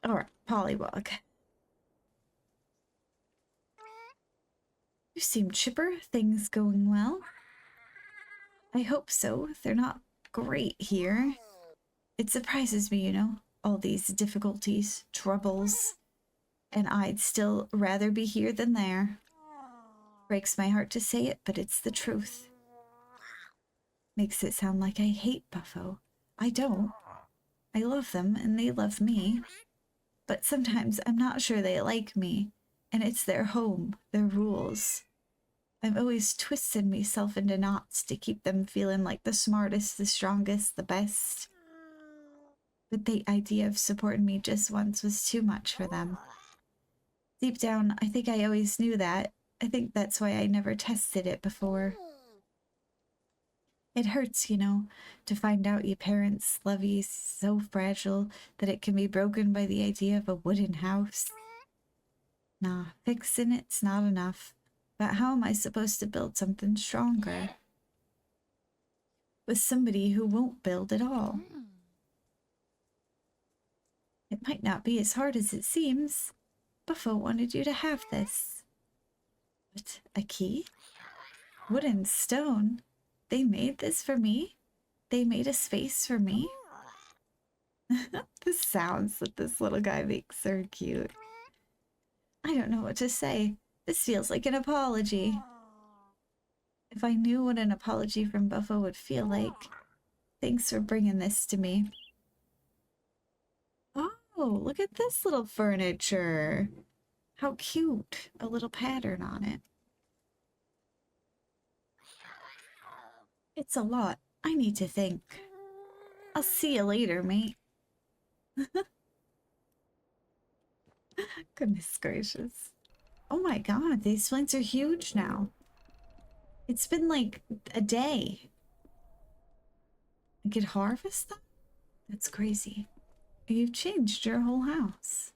Alright, Pollywog. You seem chipper. Things going well? I hope so. They're not great here. It surprises me, you know, all these difficulties, troubles, and I'd still rather be here than there. Breaks my heart to say it, but it's the truth. Makes it sound like I hate Buffo. I don't. I love them, and they love me. But sometimes I'm not sure they like me, and it's their home, their rules. I've always twisted myself into knots to keep them feeling like the smartest, the strongest, the best. But the idea of supporting me just once was too much for them. Deep down, I think I always knew that. I think that's why I never tested it before. It hurts, you know, to find out your parents' love you so fragile that it can be broken by the idea of a wooden house. Nah, fixing it's not enough. But how am I supposed to build something stronger with somebody who won't build at all? It might not be as hard as it seems. Buffo wanted you to have this. What, a key? Wood and stone? They made this for me? They made a space for me? The sounds that this little guy makes are cute. I don't know what to say. This feels like an apology. If I knew what an apology from Buffo would feel like. Thanks for bringing this to me. Oh, look at this little furniture. How cute. A little pattern on it. It's a lot. I need to think. I'll see you later, mate. Goodness gracious. Oh my god, these plants are huge now. It's been like a day. I could harvest them? That's crazy. You've changed your whole house.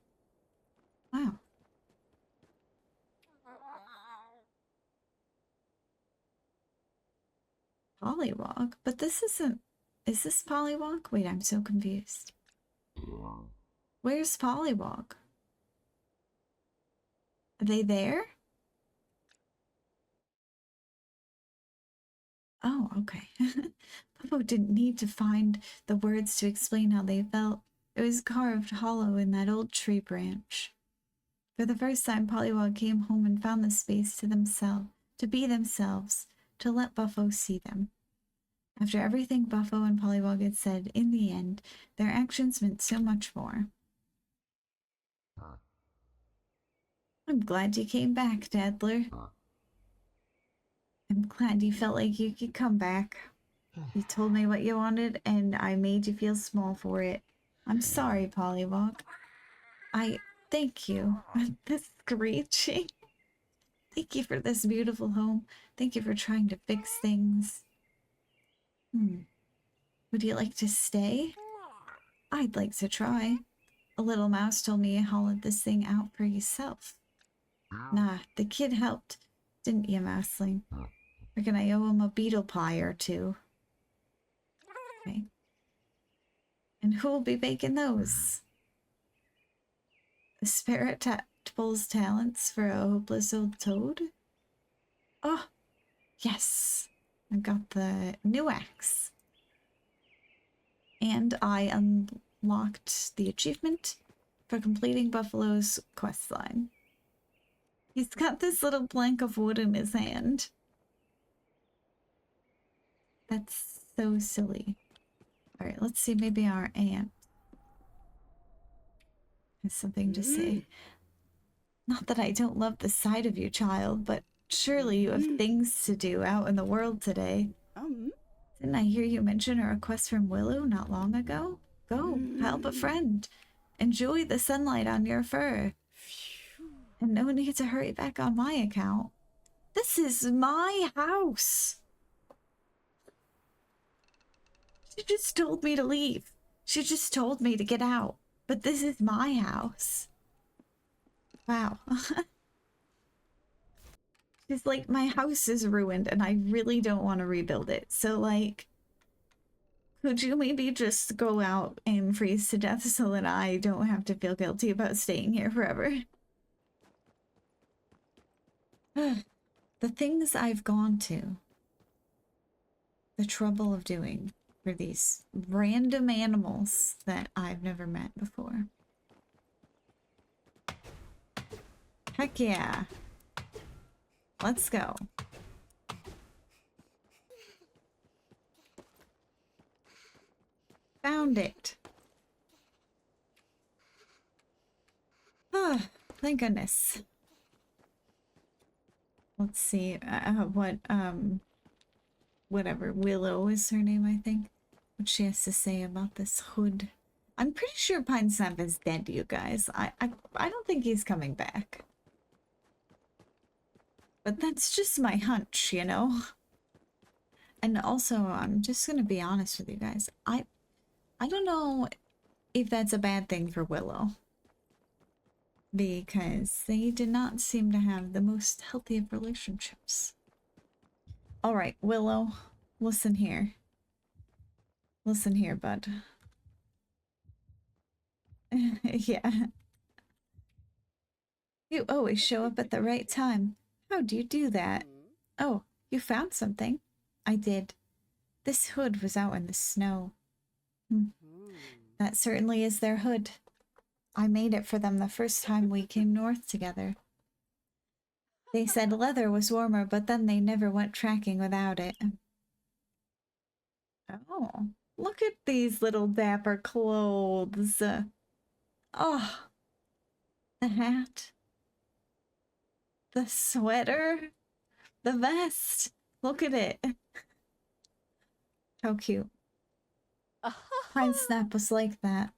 Wow. Pollywog? But this isn't... Is this Pollywog? Wait, I'm so confused. Where's Pollywog? Are they there? Oh, okay. Popo didn't need to find the words to explain how they felt. It was carved hollow in that old tree branch. For the first time, Pollywog came home and found the space to themselves, to be themselves, to let Buffo see them. After everything Buffo and Pollywog had said, in the end, their actions meant so much more. I'm glad you came back, Daddler. I'm glad you felt like you could come back. You told me what you wanted, and I made you feel small for it. I'm sorry, Pollywog. Thank you. This screeching. Thank you for this beautiful home. Thank you for trying to fix things. Would you like to stay? I'd like to try. A little mouse told me you hollowed this thing out for yourself. Nah, the kid helped, didn't you, Mousling? Reckon I owe him a beetle pie or two. Okay. And who'll be baking those? A spirit pulls talents for a hopeless old toad? Oh, yes. I got the new axe. And I unlocked the achievement for completing Buffalo's questline. He's got this little plank of wood in his hand. That's so silly. Alright, let's see, maybe our aunt has something to say. Not that I don't love the sight of you, child, but surely you have things to do out in the world today. Didn't I hear you mention a request from Willow not long ago? Go, help a friend. Enjoy the sunlight on your fur. And no need to hurry back on my account. This is my house. She just told me to leave. She just told me to get out. But this is my house. Wow. She's like, my house is ruined and I really don't want to rebuild it. So, like, Could you maybe just go out and freeze to death so that I don't have to feel guilty about staying here forever? The things I've gone to, the trouble of doing for these random animals that I've never met before. Heck yeah. Let's go. Found it. Ah, thank goodness. Let's see whatever, Willow is her name, I think. What she has to say about this hood. I'm pretty sure Pine Snap is dead, you guys. I don't think he's coming back. But that's just my hunch, you know? And also, I'm just gonna be honest with you guys. I don't know if that's a bad thing for Willow. Because they did not seem to have the most healthy of relationships. Alright, Willow, listen here. Listen here, bud. Yeah. You always show up at the right time. How do you do that? Oh, you found something? I did. This hood was out in the snow. That certainly is their hood. I made it for them the first time we came north together. They said leather was warmer, but then they never went tracking without it. Oh, look at these little dapper clothes. Oh, the hat. The sweater. The vest. Look at it. How cute. Pine Snap was like that.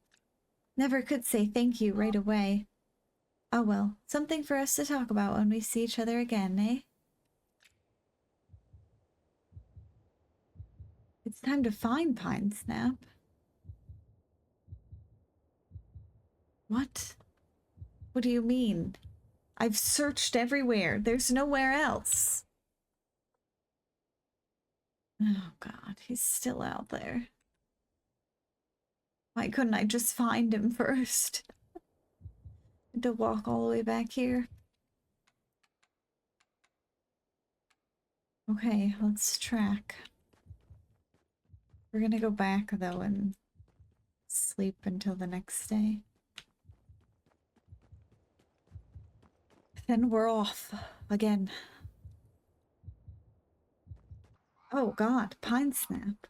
Never could say thank you right away. Oh well, something for us to talk about when we see each other again, eh? It's time to find Pine Snap. What? What do you mean? I've searched everywhere. There's nowhere else. Oh god, he's still out there. Why couldn't I just find him first? To walk all the way back here. Okay, let's track. We're gonna go back though and sleep until the next day. Then we're off again. Oh god, Pine Snap.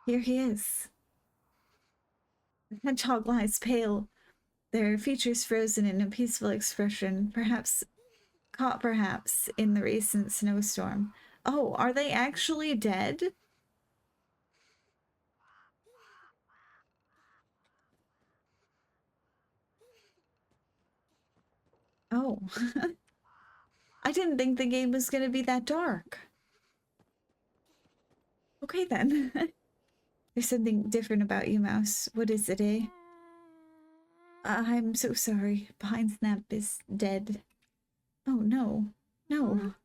Here he is. The hedgehog lies pale, their features frozen in a peaceful expression, perhaps in the recent snowstorm. Oh, are they actually dead? Oh. I didn't think the game was gonna be that dark. Okay then. There's something different about you, Mouse. What is it, eh? I'm so sorry. Pine Snap is dead. Oh no. No.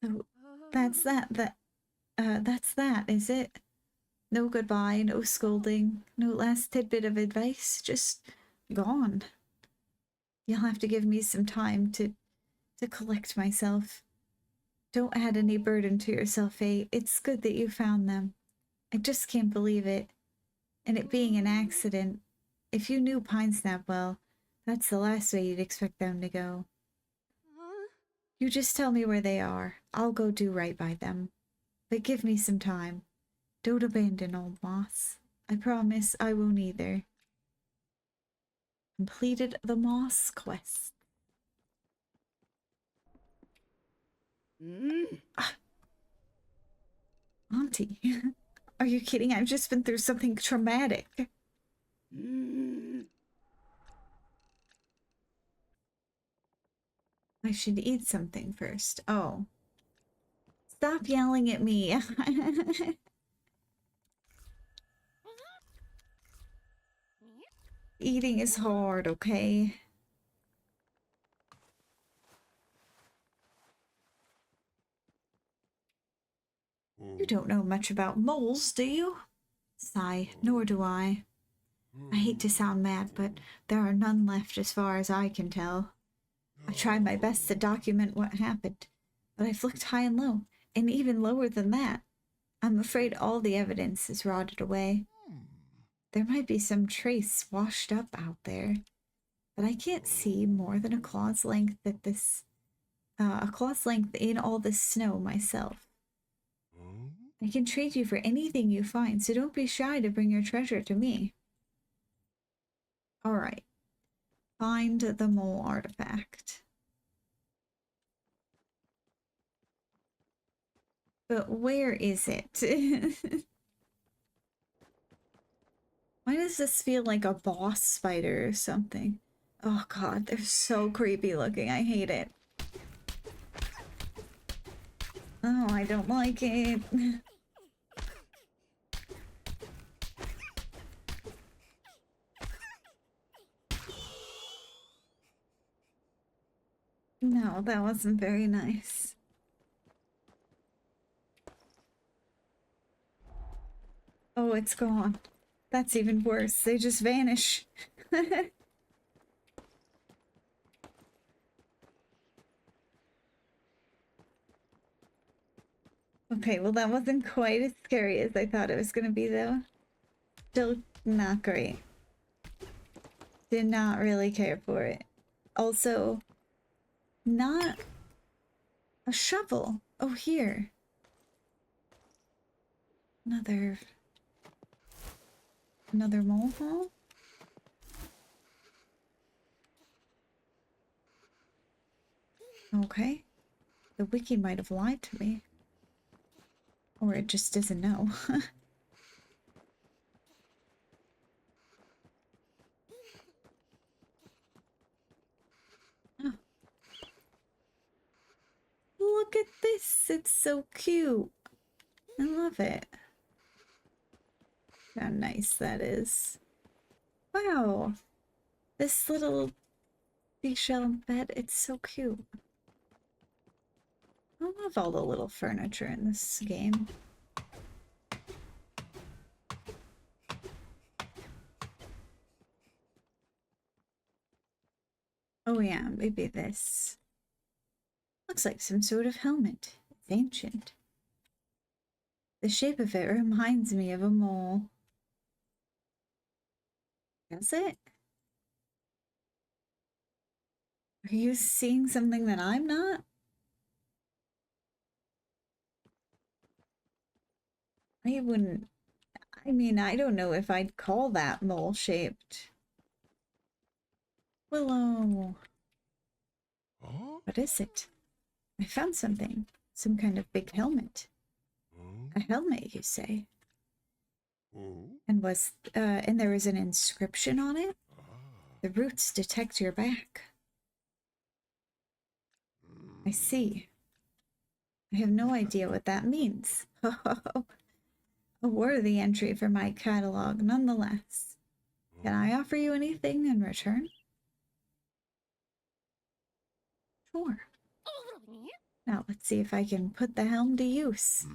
So that's that's that, is it? No goodbye, no scolding, no last tidbit of advice, just gone. You'll have to give me some time to collect myself. Don't add any burden to yourself, eh? It's good that you found them. I just can't believe it. And it being an accident. If you knew Pine Snap well, that's the last way you'd expect them to go. You just tell me where they are. I'll go do right by them. But give me some time. Don't abandon old Moss. I promise I won't either. Completed the Moss quest. Auntie, are you kidding? I've just been through something traumatic. I should eat something first. Oh. Stop yelling at me. Eating is hard, okay? You don't know much about moles, do you? Sigh, nor do I. I hate to sound mad, but there are none left as far as I can tell. I tried my best to document what happened, but I've looked high and low, and even lower than that. I'm afraid all the evidence is rotted away. There might be some trace washed up out there, but I can't see more than a claw's length in all this snow myself. I can trade you for anything you find, so don't be shy to bring your treasure to me. Alright. Find the mole artifact. But where is it? Why does this feel like a boss spider or something? Oh god, they're so creepy looking. I hate it. Oh, I don't like it. No, that wasn't very nice. Oh, it's gone. That's even worse. They just vanish. Okay, well that wasn't quite as scary as I thought it was gonna be though. Still not great. Did not really care for it. Also, not a shovel. Oh, here. Another mole hole? Okay. The wiki might have lied to me. Or it just doesn't know. Oh. Look at this! It's so cute! I love it. How nice that is. Wow! This little seashell bed, it's so cute. I love all the little furniture in this game. Oh yeah, maybe this. Looks like some sort of helmet. It's ancient. The shape of it reminds me of a mole. Does it? Are you seeing something that I'm not? I wouldn't... I mean, I don't know if I'd call that mole-shaped. Willow. What is it? I found something. Some kind of big helmet. A helmet, you say? And there was an inscription on it? The roots detect your back. I see. I have no idea what that means. A worthy entry for my catalog, nonetheless. Can I offer you anything in return? Sure. Now let's see if I can put the helm to use.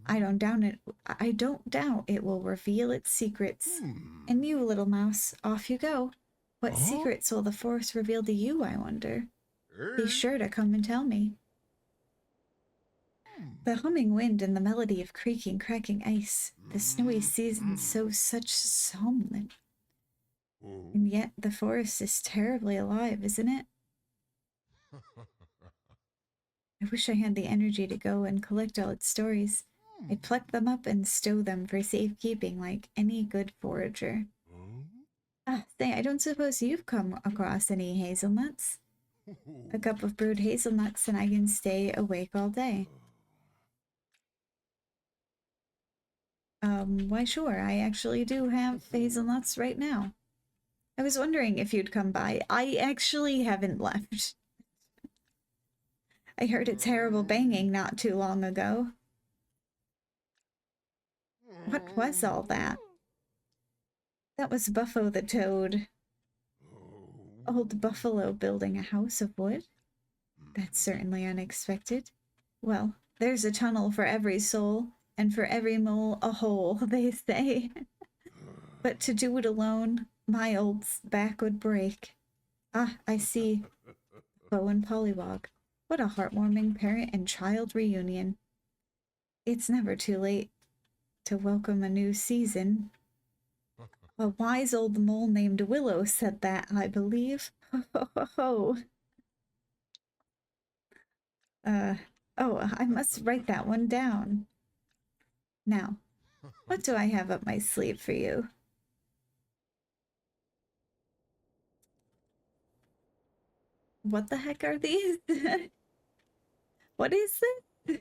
I don't doubt it will reveal its secrets. And you, little mouse, off you go. What secrets will the forest reveal to you, I wonder? Be sure to come and tell me. The humming wind and the melody of creaking, cracking ice. The snowy season sows such somnolence. And yet the forest is terribly alive, isn't it? I wish I had the energy to go and collect all its stories. I'd pluck them up and stow them for safekeeping like any good forager. Ah, say, I don't suppose you've come across any hazelnuts? A cup of brewed hazelnuts and I can stay awake all day. Why sure, I actually do have hazelnuts right now. I was wondering if you'd come by. I actually haven't left. I heard a terrible banging not too long ago. What was all that? That was Buffo the Toad. Old Buffalo building a house of wood? That's certainly unexpected. Well, there's a tunnel for every soul, And for every mole, a hole, they say. But to do it alone, my old back would break. Ah, I see. Bow and Pollywog. What a heartwarming parent and child reunion. It's never too late to welcome a new season. A wise old mole named Willow said that, I believe. Ho ho ho ho. Oh, I must write that one down. Now, what do I have up my sleeve for you? What the heck are these? What is this?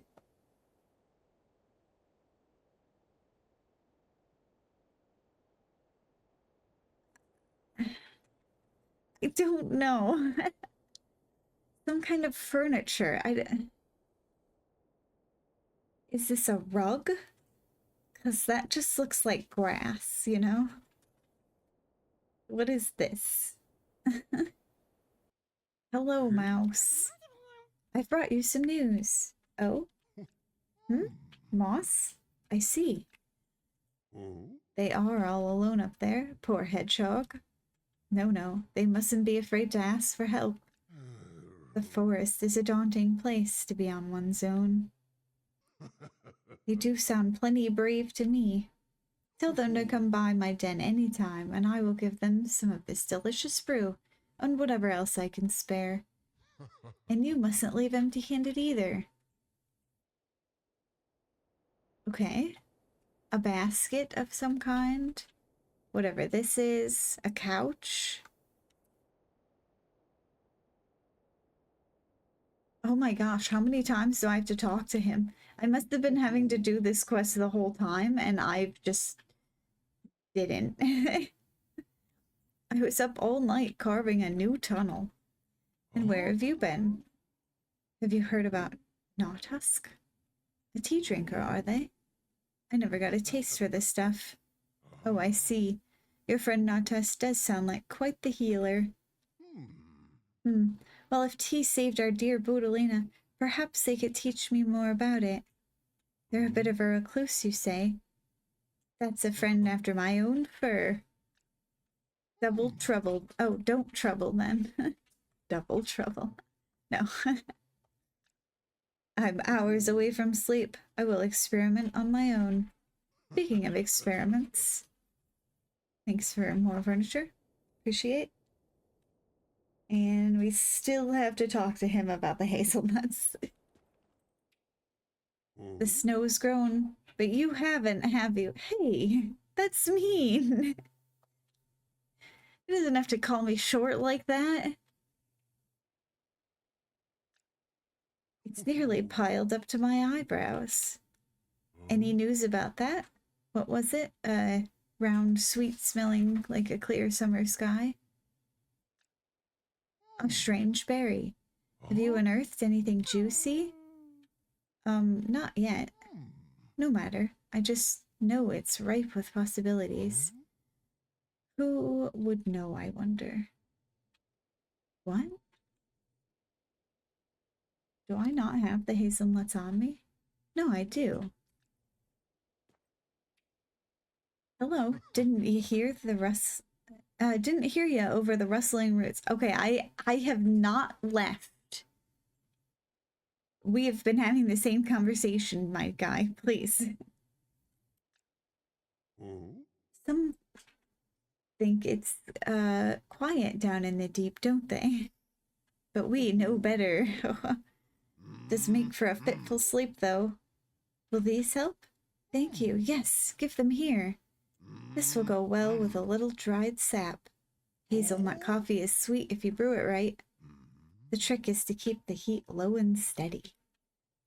I don't know. Some kind of furniture. Is this a rug? Because that just looks like grass, you know? What is this? Hello, mouse. I've brought you some news. Oh? Moss? I see. They are all alone up there, poor hedgehog. No, they mustn't be afraid to ask for help. The forest is a daunting place to be on one's own. They do sound plenty brave to me. Tell them to come by my den any time, and I will give them some of this delicious brew, and whatever else I can spare. And you mustn't leave empty-handed either. Okay. A basket of some kind. Whatever this is. A couch. Oh my gosh, how many times do I have to talk to him? I must have been having to do this quest the whole time, and I've just didn't. I was up all night carving a new tunnel. And where have you been? Have you heard about Gnawtusk? A tea drinker, are they? I never got a taste for this stuff. Oh, I see. Your friend Gnawtusk does sound like quite the healer. Well, if tea saved our dear Boodalina, perhaps they could teach me more about it. They're a bit of a recluse, you say? That's a friend after my own fur. Double trouble. Oh, don't trouble then. Double trouble. No. I'm hours away from sleep. I will experiment on my own. Speaking of experiments. Thanks for more furniture. Appreciate. And we still have to talk to him about the hazelnuts. The snow's grown, but you haven't, have you? Hey, that's mean. He doesn't have to call me short like that. It's nearly piled up to my eyebrows. Any news about that? What was it? Round, sweet smelling like a clear summer sky? A strange berry. Have you unearthed anything juicy? Not yet. No matter. I just know it's ripe with possibilities. Who would know, I wonder? What? Do I not have the hazelnuts on me? No, I do. Hello, didn't you hear the didn't hear you over the rustling roots. Okay, I have not left. We have been having the same conversation, my guy, please. Some think it's quiet down in the deep, don't they? But we know better. Does make for a fitful sleep, though. Will these help? Thank you. Yes, give them here. This will go well with a little dried sap. Hazelnut coffee is sweet if you brew it right. The trick is to keep the heat low and steady.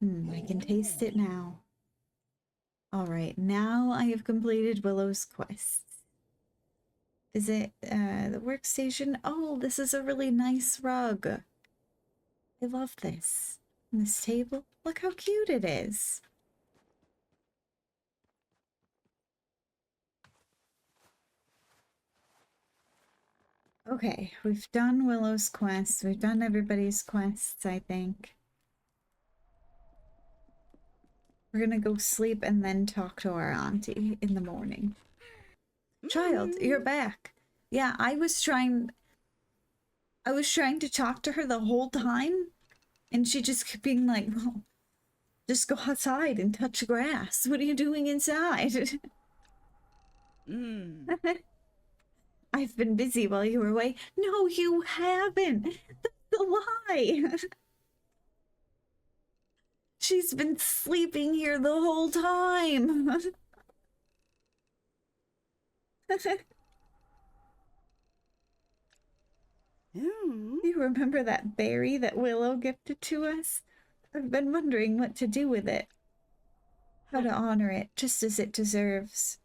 I can taste it now. Alright, now I have completed Willow's quest. Is it the workstation? Oh, this is a really nice rug. I love this. And this table, look how cute it is. Okay, we've done Willow's quest. We've done everybody's quests, I think. We're gonna go sleep and then talk to our auntie in the morning. Child, you're back. Yeah, I was trying to talk to her the whole time, and she just kept being like, well, just go outside and touch grass. What are you doing inside? I've been busy while you were away. No, you haven't. That's a lie. She's been sleeping here the whole time. You remember that berry that Willow gifted to us? I've been wondering what to do with it. How to honor it just as it deserves.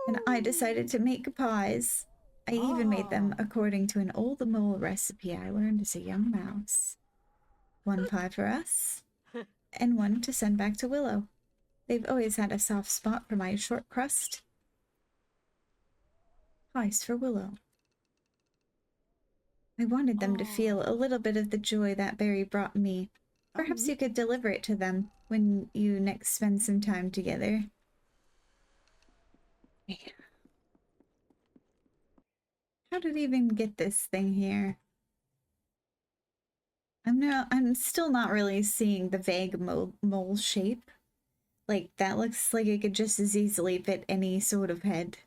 And I decided to make pies. I even made them according to an old mole recipe I learned as a young mouse. One pie for us, and one to send back to Willow. They've always had a soft spot for my short crust. Pies for Willow. I wanted them to feel a little bit of the joy that berry brought me. Perhaps you could deliver it to them when you next spend some time together. How did it even get this thing here? I'm still not really seeing the vague mole shape. Like, that looks like it could just as easily fit any sort of head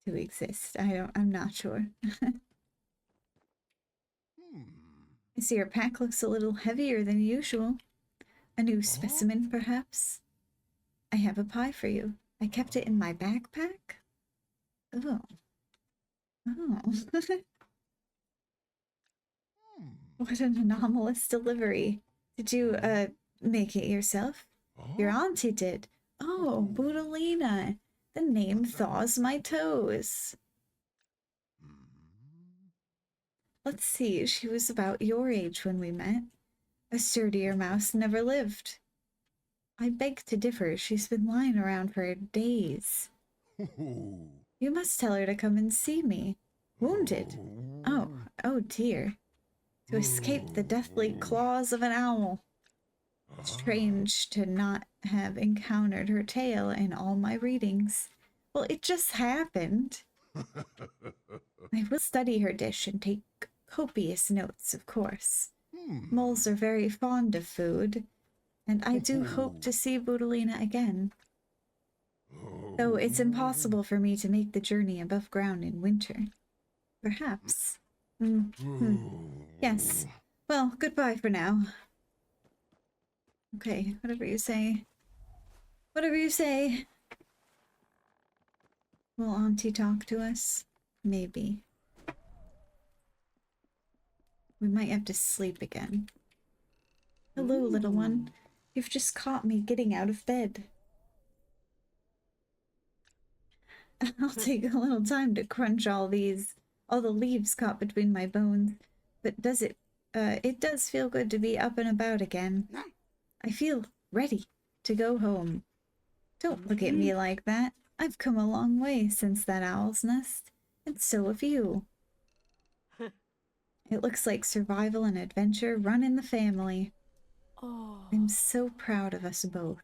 to exist. I'm not sure. I see your pack looks a little heavier than usual. A new specimen, perhaps? I have a pie for you. I kept it in my backpack? Oh. Oh. What an anomalous delivery. Did you, make it yourself? Your auntie did. Oh, Budalina. The name thaws my toes. Let's see, she was about your age when we met. A sturdier mouse never lived. I beg to differ. She's been lying around for days. You must tell her to come and see me. Wounded? Oh dear. To escape the deathly claws of an owl. Strange to not have encountered her tale in all my readings. Well, it just happened. I will study her dish and take copious notes, of course. Moles are very fond of food, and I do hope to see Budalina again. Though it's impossible for me to make the journey above ground in winter. Perhaps. Yes. Well, goodbye for now. Okay, whatever you say. Whatever you say. Will Auntie talk to us? Maybe. We might have to sleep again. Hello, little one. You've just caught me getting out of bed. I'll take a little time to crunch all the leaves caught between my bones. But it does feel good to be up and about again. I feel ready to go home. Don't look at me like that. I've come a long way since that owl's nest, and so have you. It looks like survival and adventure run in the family. I'm so proud of us both.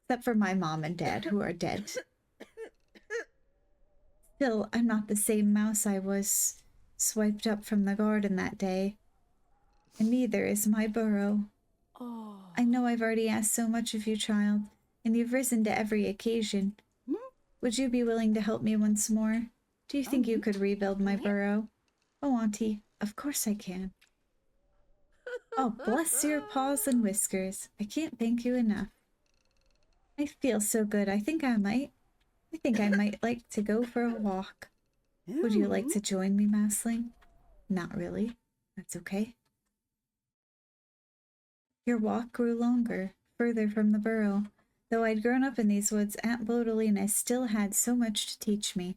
Except for my mom and dad, who are dead. Still, I'm not the same mouse I was swiped up from the garden that day. And neither is my Burrow. I know I've already asked so much of you, child, and you've risen to every occasion. Would you be willing to help me once more? Do you think you could rebuild my burrow? Oh, Auntie, of course I can. Oh, bless your paws and whiskers. I can't thank you enough. I feel so good. I think I might like to go for a walk. Would you like to join me, Mousling? Not really. That's okay. Your walk grew longer, further from the burrow. Though I'd grown up in these woods, Aunt Bodolina still had so much to teach me.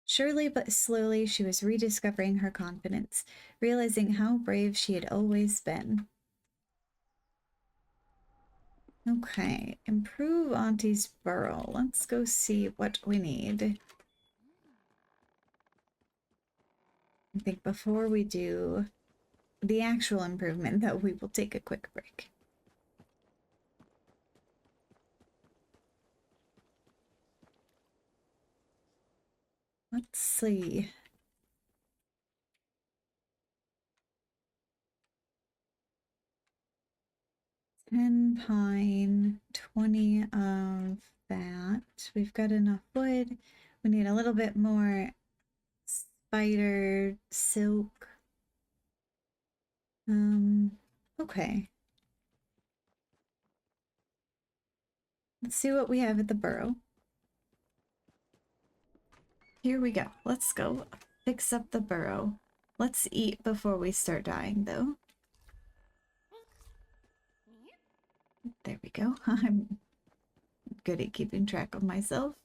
Surely but slowly she was rediscovering her confidence, realizing how brave she had always been. Okay, improve Auntie's burrow. Let's go see what we need. I think before we do the actual improvement, though, we will take a quick break. Let's see. 10 pine, 20 of that. We've got enough wood. We need a little bit more spider silk. Okay. Let's see what we have at the burrow. Here we go. Let's go fix up the burrow. Let's eat before we start dying, though. There we go. I'm good at keeping track of myself.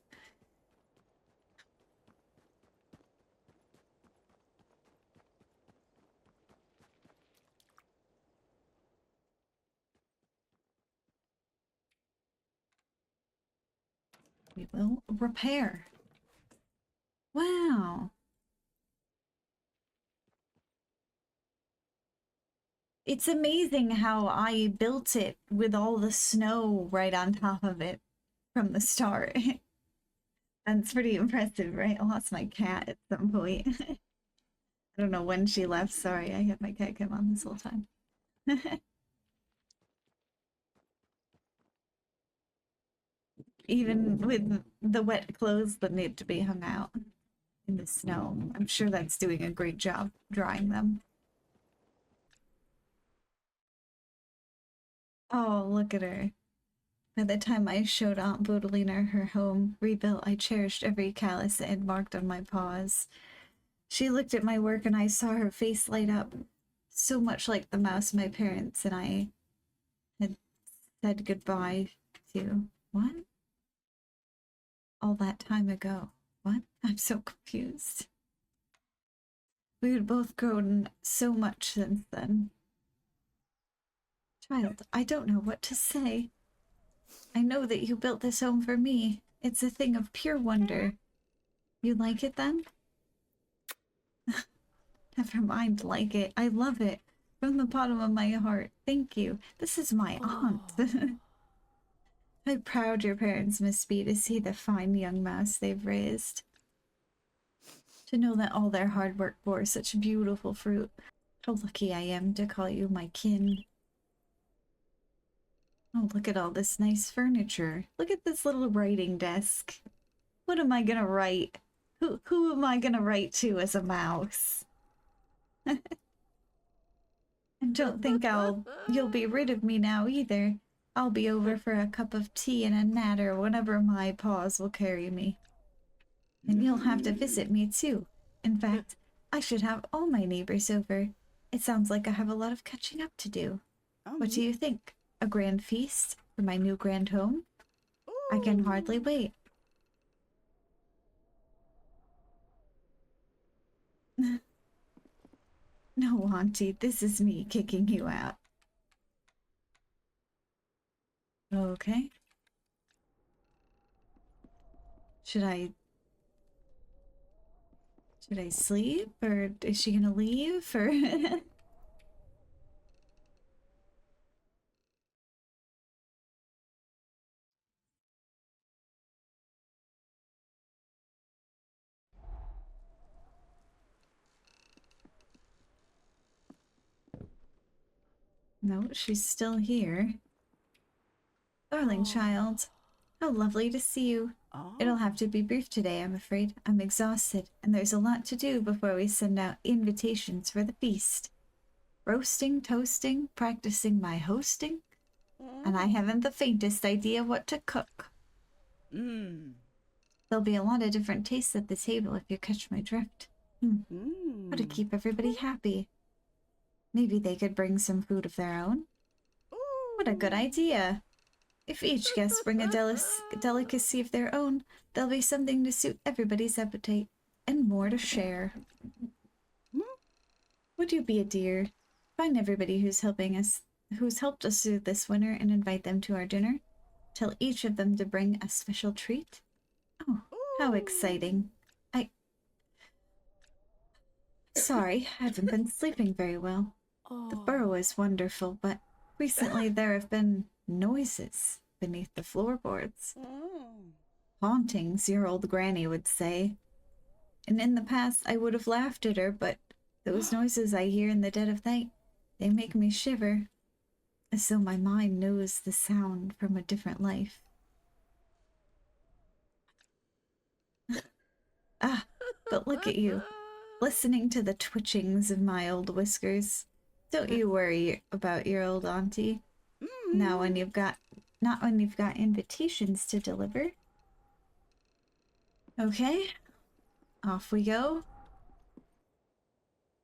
We will repair. Wow. It's amazing how I built it with all the snow right on top of it from the start. That's pretty impressive, right? I lost my cat at some point. I don't know when she left. Sorry, I had my cat come on this whole time. Even with the wet clothes that need to be hung out in the snow, I'm sure that's doing a great job drying them. Oh, look at her. By the time I showed Aunt Bodolina her home rebuilt, I cherished every callus it had marked on my paws. She looked at my work and I saw her face light up, so much like the mouse my parents and I had said goodbye to. What? All that time ago. What? I'm so confused. We had both grown so much since then. Child, I don't know what to say. I know that you built this home for me. It's a thing of pure wonder. You like it then? Never mind, like it. I love it. From the bottom of my heart. Thank you. This is my aunt. How proud your parents must be to see the fine young mouse they've raised. To know that all their hard work bore such beautiful fruit. How lucky I am to call you my kin. Oh, look at all this nice furniture. Look at this little writing desk. What am I gonna write? Who am I gonna write to as a mouse? I don't think you'll be rid of me now either. I'll be over for a cup of tea and a natter whenever my paws will carry me. And you'll have to visit me too. In fact, I should have all my neighbors over. It sounds like I have a lot of catching up to do. What do you think? A grand feast for my new grand home? I can hardly wait. No, Auntie, this is me kicking you out. Okay. Should I sleep, or is she gonna leave, or... No, she's still here. Darling child, how lovely to see you. It'll have to be brief today, I'm afraid. I'm exhausted, and there's a lot to do before we send out invitations for the feast. Roasting, toasting, practicing my hosting, and I haven't the faintest idea what to cook. There'll be a lot of different tastes at the table if you catch my drift. How to keep everybody happy. Maybe they could bring some food of their own. What a good idea. If each guest bring a delicacy of their own, there'll be something to suit everybody's appetite, and more to share. Would you be a dear? Find everybody who's helped us through this winter and invite them to our dinner. Tell each of them to bring a special treat. Oh, how exciting. Sorry, I haven't been sleeping very well. The burrow is wonderful, but recently there have been noises beneath the floorboards. Hauntings, your old granny would say. And in the past, I would have laughed at her, but those noises I hear in the dead of night, they make me shiver, as though my mind knows the sound from a different life. Ah, but look at you, listening to the twitchings of my old whiskers. Don't you worry about your old auntie. Not when you've got invitations to deliver. Okay, off we go.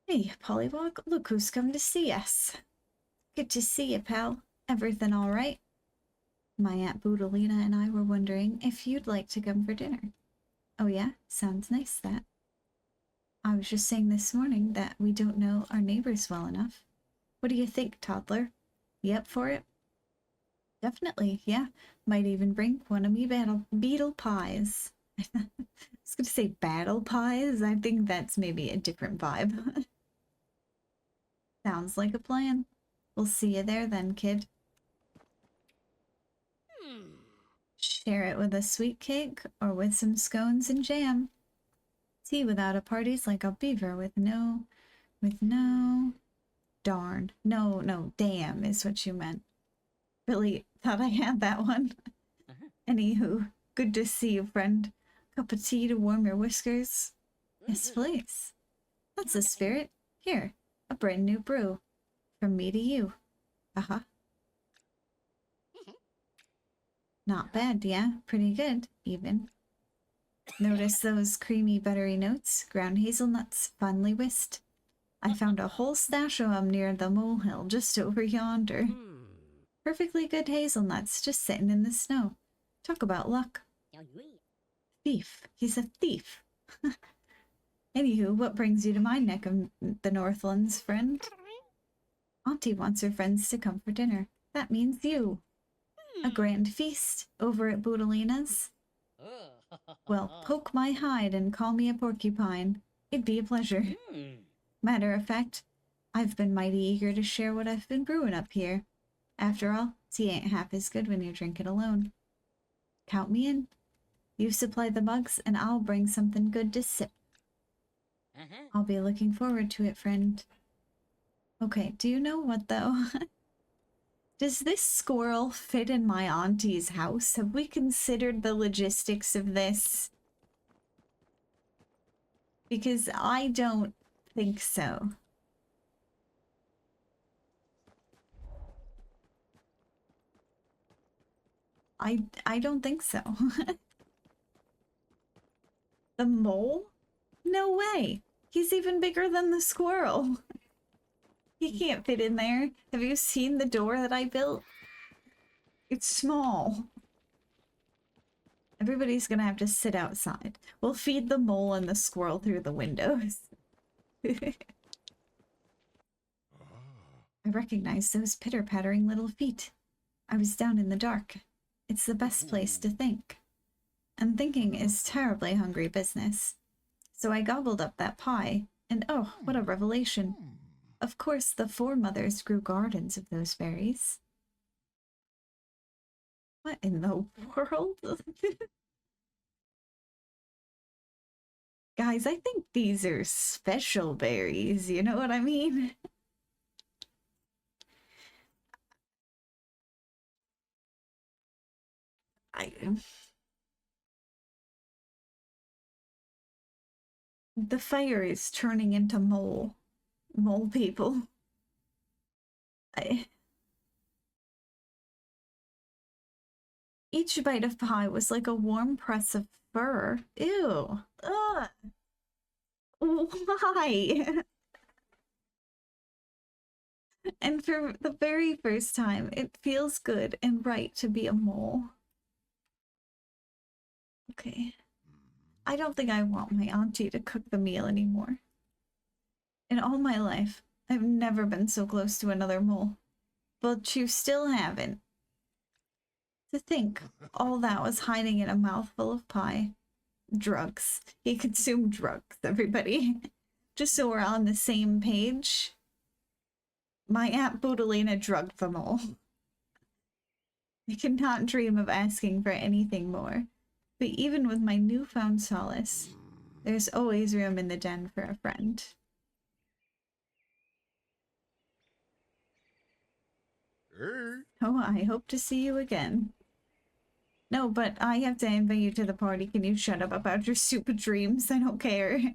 Hey, Pollywog, look who's come to see us. Good to see you, pal. Everything all right? My Aunt Boodalina and I were wondering if you'd like to come for dinner. Oh yeah? Sounds nice, that. I was just saying this morning that we don't know our neighbors well enough. What do you think, toddler? You up for it? Definitely, yeah. Might even bring one of me beetle pies. I was gonna say battle pies. I think that's maybe a different vibe. Sounds like a plan. We'll see you there then, kid. Share it with a sweet cake or with some scones and jam. Tea without a party's like a beaver with no... Darn. No, damn is what you meant. Really thought I had that one. Anywho, good to see you, friend. Cup of tea to warm your whiskers? Yes, please. That's the spirit. Here, a brand new brew. From me to you. Uh-huh. Not bad, yeah? Pretty good, even. Notice those creamy, buttery notes? Ground hazelnuts, finely whisked. I found a whole stash of them near the molehill just over yonder. Perfectly good hazelnuts just sitting in the snow. Talk about luck. Thief. He's a thief. Anywho, what brings you to my neck of the Northlands, friend? Auntie wants her friends to come for dinner. That means you. A grand feast over at Boodalina's. Well, poke my hide and call me a porcupine. It'd be a pleasure. Matter of fact, I've been mighty eager to share what I've been brewing up here. After all, tea ain't half as good when you drink it alone. Count me in. You supply the mugs, and I'll bring something good to sip. I'll be looking forward to it, friend. Okay, do you know what, though? Does this squirrel fit in my auntie's house? Have we considered the logistics of this? Because I don't think so. I don't think so. The mole? No way. He's even bigger than the squirrel. He can't fit in there. Have you seen the door that I built? It's small. Everybody's gonna have to sit outside. We'll feed the mole and the squirrel through the windows. I recognize those pitter-pattering little feet. I was down in the dark. It's the best place to think. And thinking is terribly hungry business. So I gobbled up that pie, and oh, what a revelation. Of course, the foremothers grew gardens of those berries. What in the world? Guys, I think these are special berries, you know what I mean? The fire is turning into mole people. Each bite of pie was like a warm press of fur. Ew. Ugh. Why? And for the very first time, it feels good and right to be a mole. Okay. I don't think I want my auntie to cook the meal anymore. In all my life, I've never been so close to another mole. But you still haven't. To think, all that was hiding in a mouthful of pie. Drugs. He consumed drugs, everybody. Just so we're on the same page. My Aunt Boodalina drugged them all. I cannot dream of asking for anything more. But even with my newfound solace, There's always room in the den for a friend. Oh, I hope to see you again. No, but I have to invite you to the party. Can you shut up about your stupid dreams? I don't care.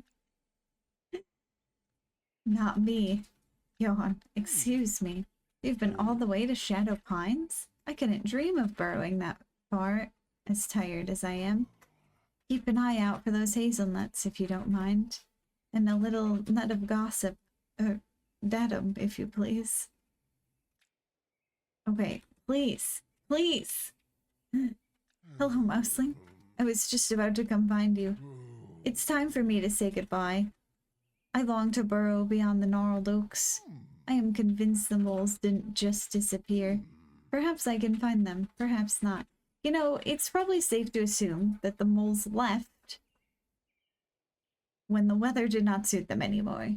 Not me. Johan, excuse me. You've been all the way to Shadow Pines? I couldn't dream of burrowing that far, as tired as I am. Keep an eye out for those hazelnuts, if you don't mind. And a little nut of gossip. Datum, if you please. Okay, please. Please! Hello, Mouseling. I was just about to come find you. It's time for me to say goodbye. I long to burrow beyond the gnarled oaks. I am convinced the moles didn't just disappear. Perhaps I can find them, perhaps not. You know, it's probably safe to assume that the moles left when the weather did not suit them anymore.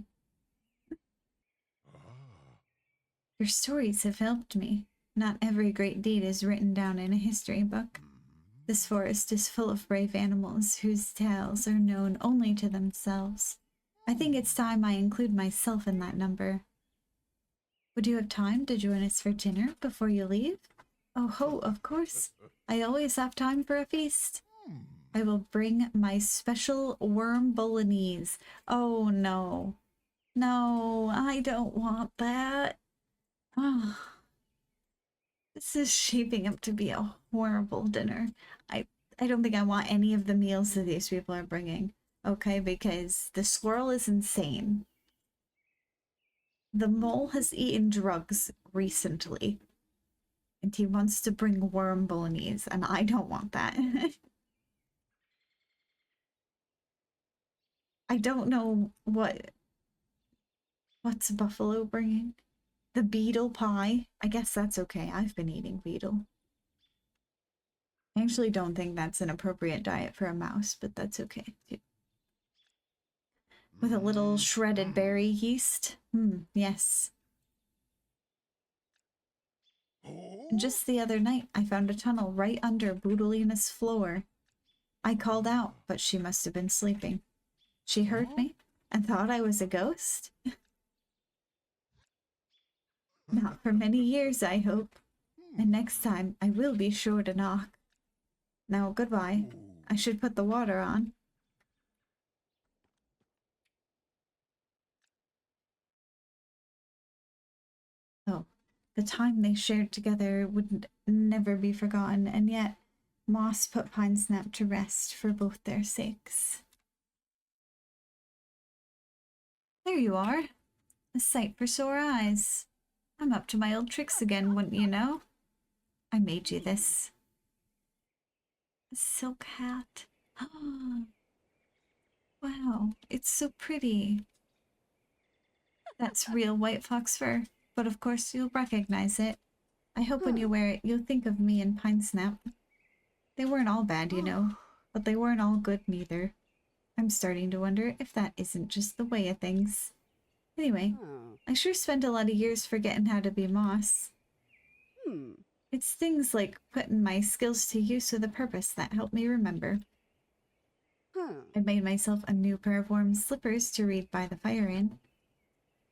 Your stories have helped me. Not every great deed is written down in a history book. This forest is full of brave animals whose tales are known only to themselves. I think it's time I include myself in that number. Would you have time to join us for dinner before you leave? Oh ho, of course. I always have time for a feast. I will bring my special worm bolognese. Oh no. No, I don't want that. Oh. This is shaping up to be a horrible dinner. I don't think I want any of the meals that these people are bringing. Okay, because the squirrel is insane. The mole has eaten drugs recently. And he wants to bring worm bolognese, and I don't want that. I don't know what's Buffalo bringing. The beetle pie. I guess that's okay. I've been eating beetle. I actually don't think that's an appropriate diet for a mouse, but that's okay. With a little shredded berry yeast. Yes. And just the other night, I found a tunnel right under Boodalina's floor. I called out, but she must have been sleeping. She heard me and thought I was a ghost. Not for many years, I hope. And next time, I will be sure to knock. Now, goodbye. I should put the water on. Oh, the time they shared together would never be forgotten, and yet Moss put Pinesnap to rest for both their sakes. There you are. A sight for sore eyes. I'm up to my old tricks again, wouldn't you know? I made you this. A silk hat. Wow, it's so pretty. That's real white fox fur, but of course you'll recognize it. I hope when you wear it, you'll think of me and Pinesnap. They weren't all bad, you know, but they weren't all good neither. I'm starting to wonder if that isn't just the way of things. Anyway, I sure spent a lot of years forgetting how to be Moss. It's things like putting my skills to use with a purpose that help me remember. I made myself a new pair of warm slippers to read by the fire in.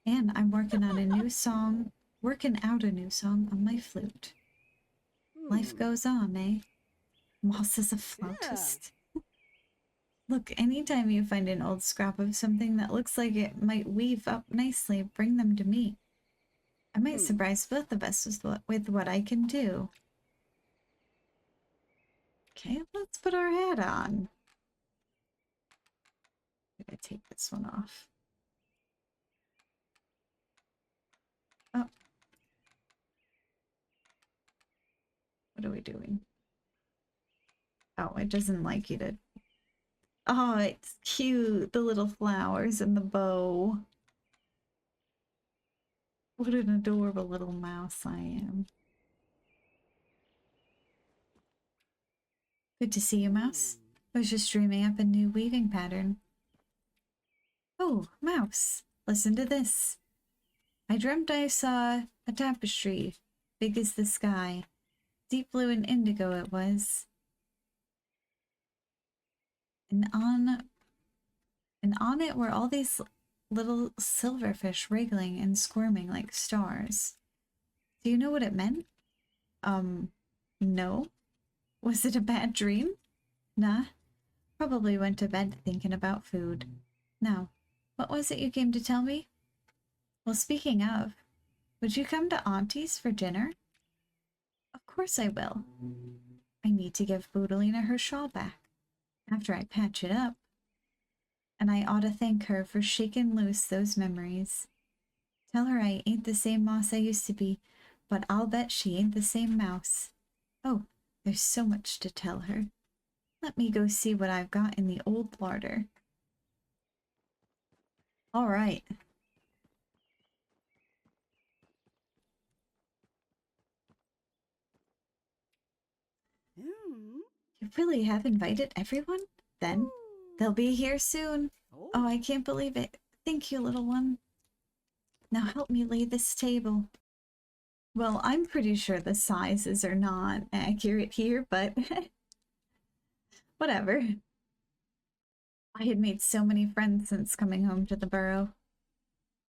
And I'm working out a new song on my flute. Life goes on, eh? Moss is a flautist. Yeah. Look, anytime you find an old scrap of something that looks like it might weave up nicely, bring them to me. I might surprise both of us with what I can do. Okay, let's put our hat on. I'm gonna take this one off. Oh. What are we doing? Oh, it doesn't like you to... Oh, it's cute. The little flowers and the bow. What an adorable little mouse I am. Good to see you, Mouse. I was just dreaming up a new weaving pattern. Oh, Mouse, listen to this. I dreamt I saw a tapestry, big as the sky. Deep blue and indigo it was. And on and on it were all these little silverfish wriggling and squirming like stars. Do you know what it meant? No. Was it a bad dream? Nah. Probably went to bed thinking about food. Now, what was it you came to tell me? Well, speaking of, would you come to Auntie's for dinner? Of course I will. I need to give Boodalina her shawl back after I patch it up. And I ought to thank her for shaking loose those memories. Tell her I ain't the same mouse I used to be, but I'll bet she ain't the same mouse. Oh, there's so much to tell her. Let me go see what I've got in the old larder. All right. You really have invited everyone? Then they'll be here soon. Oh, I can't believe it. Thank you, little one. Now help me lay this table. Well, I'm pretty sure the sizes are not accurate here, but whatever. I had made so many friends since coming home to the burrow,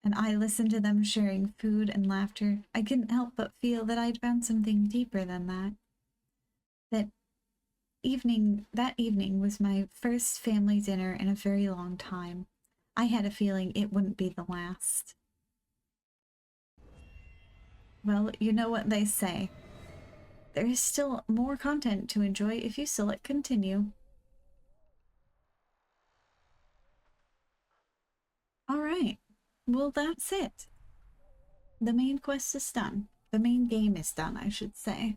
and I listened to them sharing food and laughter. I couldn't help but feel that I'd found something deeper than that. That evening was my first family dinner in a very long time. I had a feeling it wouldn't be the last. Well, you know what they say. There is still more content to enjoy if you select continue. Alright, well that's it. The main quest is done. The main game is done, I should say.